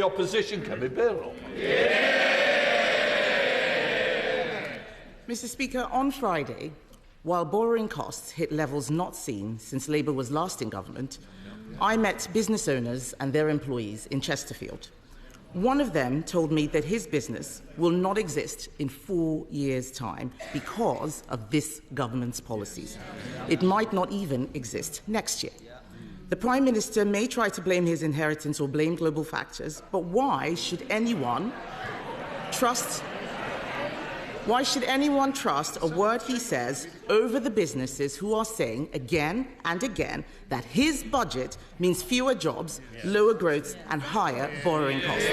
The opposition, Kemi Badenoch. Mr. Speaker, on Friday, while borrowing costs hit levels not seen since Labour was last in government, I met business owners and their employees in Chesterfield. One of them told me that his business will not exist in 4 years' time because of this government's policies. It might not even exist next year. The Prime Minister may try to blame his inheritance or blame global factors, but why should anyone trust a word he says over the businesses who are saying again and again that his budget means fewer jobs, lower growth and higher borrowing costs?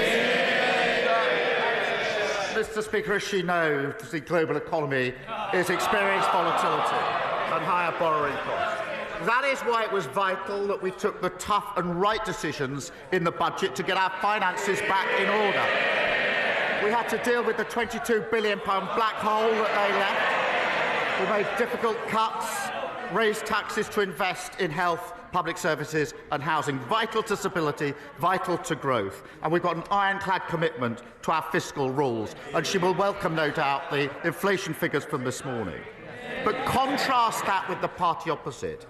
Mr. Speaker, as she knows, the global economy is experiencing volatility and higher borrowing costs. That is why it was vital that we took the tough and right decisions in the budget to get our finances back in order. We had to deal with the £22 billion black hole that they left. We made difficult cuts, raised taxes to invest in health, public services and housing, vital to stability, vital to growth. And we've got an ironclad commitment to our fiscal rules. And she will welcome, no doubt, the inflation figures from this morning. But contrast that with the party opposite.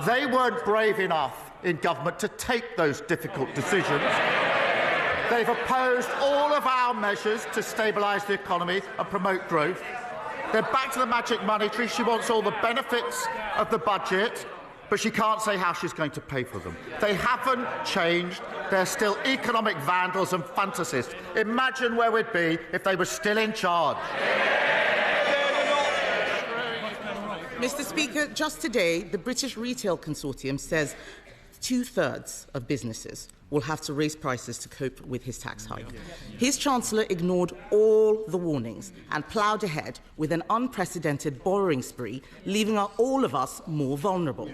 They weren't brave enough in government to take those difficult decisions. They've opposed all of our measures to stabilise the economy and promote growth. They're back to the magic money tree. She wants all the benefits of the budget, but she can't say how she's going to pay for them. They haven't changed. They're still economic vandals and fantasists. Imagine where we'd be if they were still in charge. Mr. Speaker, just today, the British Retail Consortium says 2/3 of businesses will have to raise prices to cope with his tax hike. His Chancellor ignored all the warnings and ploughed ahead with an unprecedented borrowing spree, leaving all of us more vulnerable.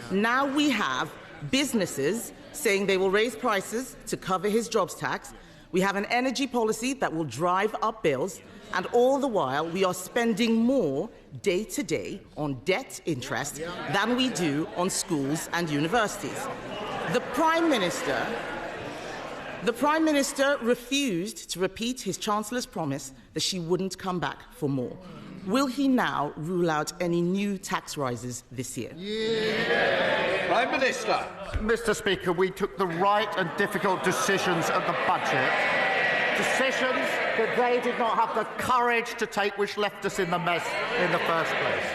Now we have businesses saying they will raise prices to cover his jobs tax. We have an energy policy that will drive up bills, and all the while we are spending more day to day on debt interest than we do on schools and universities. The Prime Minister refused to repeat his Chancellor's promise that she wouldn't come back for more. Will he now rule out any new tax rises this year? Prime Minister. Mr. Speaker, we took the right and difficult decisions at the budget, decisions that they did not have the courage to take, which left us in the mess in the first place.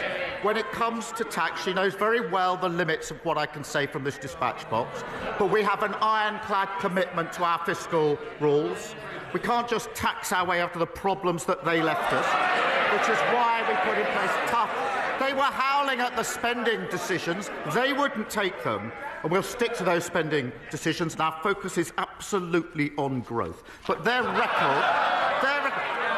When it comes to tax, she knows very well the limits of what I can say from this dispatch box, but we have an ironclad commitment to our fiscal rules. We can't just tax our way out of the problems that they left us, which is why we put in place tough. They were howling at the spending decisions. They wouldn't take them, and we'll stick to those spending decisions, and our focus is absolutely on growth. But their record,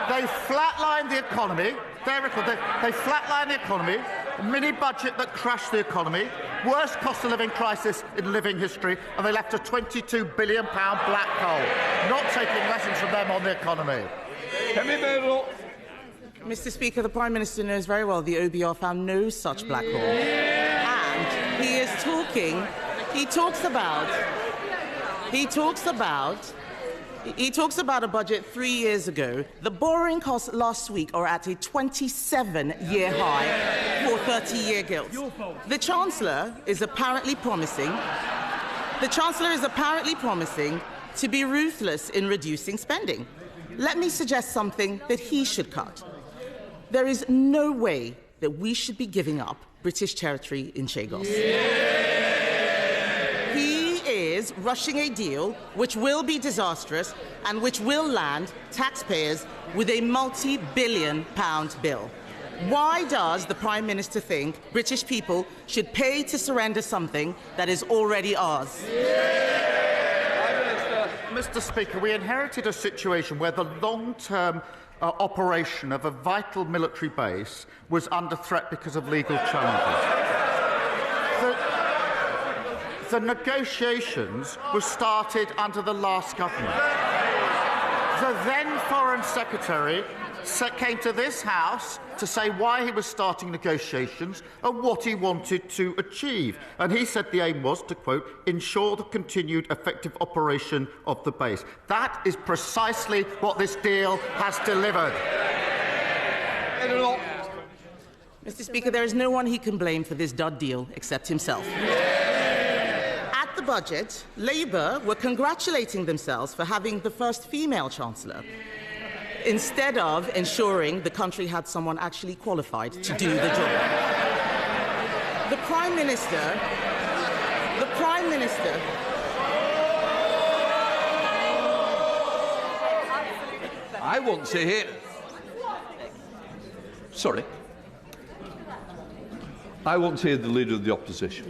they flatlined the economy. They flatlined the economy, a mini-budget that crashed the economy, worst cost of living crisis in living history, and they left a £22 billion black hole, not taking lessons from them on the economy. Kemi Badenoch. Mr. Speaker, the Prime Minister knows very well the OBR found no such black hole. And he talks about a budget 3 years ago. The borrowing costs last week are at a 27-year high for 30-year gilts. The Chancellor is apparently promising to be ruthless in reducing spending. Let me suggest something that he should cut. There is no way that we should be giving up British territory in Chagos. He is rushing a deal which will be disastrous and which will land taxpayers with a multi-billion-pound bill. Why does the Prime Minister think British people should pay to surrender something that is already ours? Mr. Speaker, we inherited a situation where the long-term operation of a vital military base was under threat because of legal challenges. The negotiations were started under the last government. The then Foreign Secretary came to this House to say why he was starting negotiations and what he wanted to achieve. And he said the aim was, to quote, ensure the continued effective operation of the base. That is precisely what this deal has delivered. Mr. Speaker, there is no one he can blame for this dud deal except himself. At the budget, Labour were congratulating themselves for having the first female Chancellor, instead of ensuring the country had someone actually qualified to do the job. The Prime Minister... I want to hear... Sorry. I want to hear the Leader of the Opposition.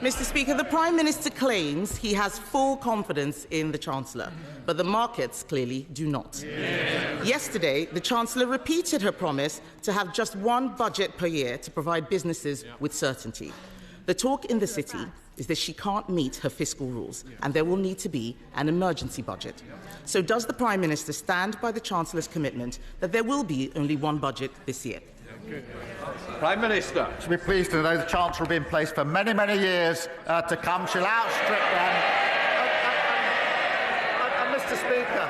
Mr. Speaker, the Prime Minister claims he has full confidence in the Chancellor, but the markets clearly do not. Yesterday, the Chancellor repeated her promise to have just one budget per year to provide businesses with certainty. The talk in the City is that she can't meet her fiscal rules, and there will need to be an emergency budget. So does the Prime Minister stand by the Chancellor's commitment that there will be only one budget this year? Prime Minister. She'll be pleased to know the Chancellor will be in place for many, many years to come. She'll outstrip them. Mr. Speaker,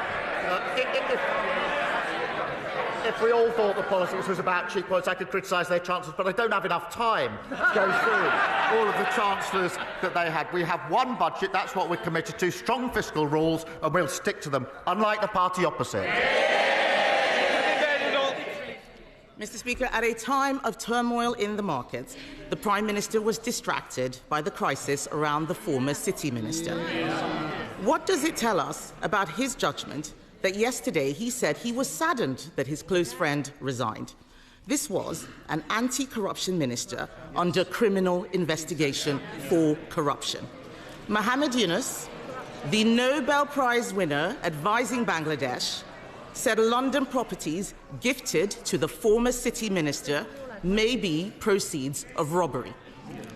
if we all thought the politics was about cheap points, I could criticise their chancellors, but I don't have enough time to go through all of the chancellors that they had. We have one budget, that's what we're committed to, strong fiscal rules, and we'll stick to them, unlike the party opposite. Mr. Speaker, at a time of turmoil in the markets, the Prime Minister was distracted by the crisis around the former City Minister. What does it tell us about his judgment that yesterday he said he was saddened that his close friend resigned? This was an anti-corruption minister under criminal investigation for corruption. Mohammed Yunus, the Nobel Prize winner advising Bangladesh, said London properties gifted to the former City Minister may be proceeds of robbery.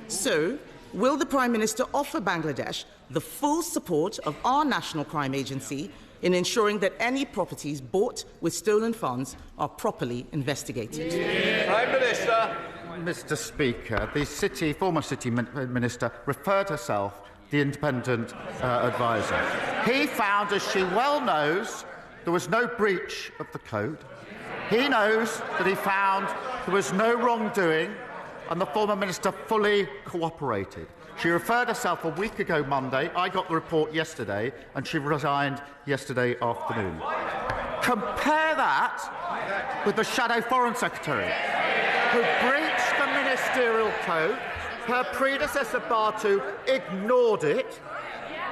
So, will the Prime Minister offer Bangladesh the full support of our National Crime Agency in ensuring that any properties bought with stolen funds are properly investigated? Prime Minister. Mr. Speaker, the former City Minister referred herself to the independent adviser. He found, as she well knows, there was no breach of the code. He knows that he found there was no wrongdoing, and the former minister fully cooperated. She referred herself a week ago Monday. I got the report yesterday, and she resigned yesterday afternoon. Compare that with the Shadow Foreign Secretary, who breached the Ministerial Code. Her predecessor, Bartu, ignored it.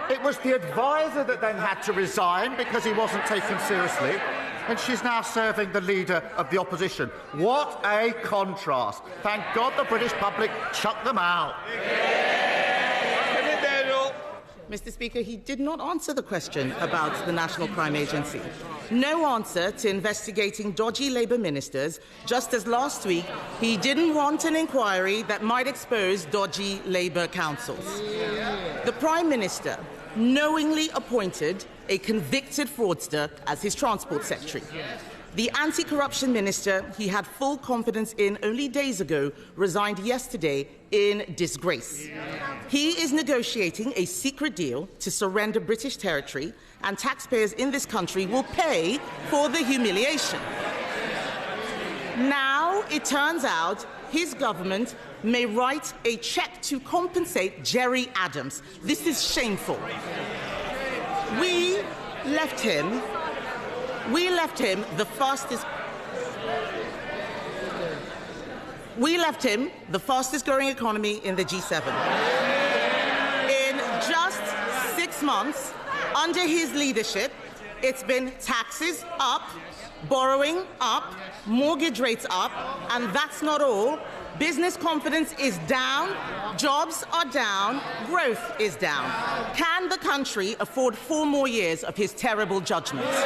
It was the adviser that then had to resign because he wasn't taken seriously, and she's now serving the Leader of the Opposition. What a contrast. Thank God the British public chucked them out. Mr. Speaker, he did not answer the question about the National Crime Agency. No answer to investigating dodgy Labour ministers, just as last week he didn't want an inquiry that might expose dodgy Labour councils. The Prime Minister knowingly appointed a convicted fraudster as his Transport Secretary. The anti-corruption minister he had full confidence in only days ago resigned yesterday in disgrace. He is negotiating a secret deal to surrender British territory, and taxpayers in this country will pay for the humiliation. Now it turns out his government may write a cheque to compensate Jerry Adams. This is shameful. We left him the fastest growing economy in the G7. In just 6 months, under his leadership, it's been taxes up, borrowing up, mortgage rates up, and that's not all. Business confidence is down, jobs are down, growth is down. Can the country afford 4 more years of his terrible judgments?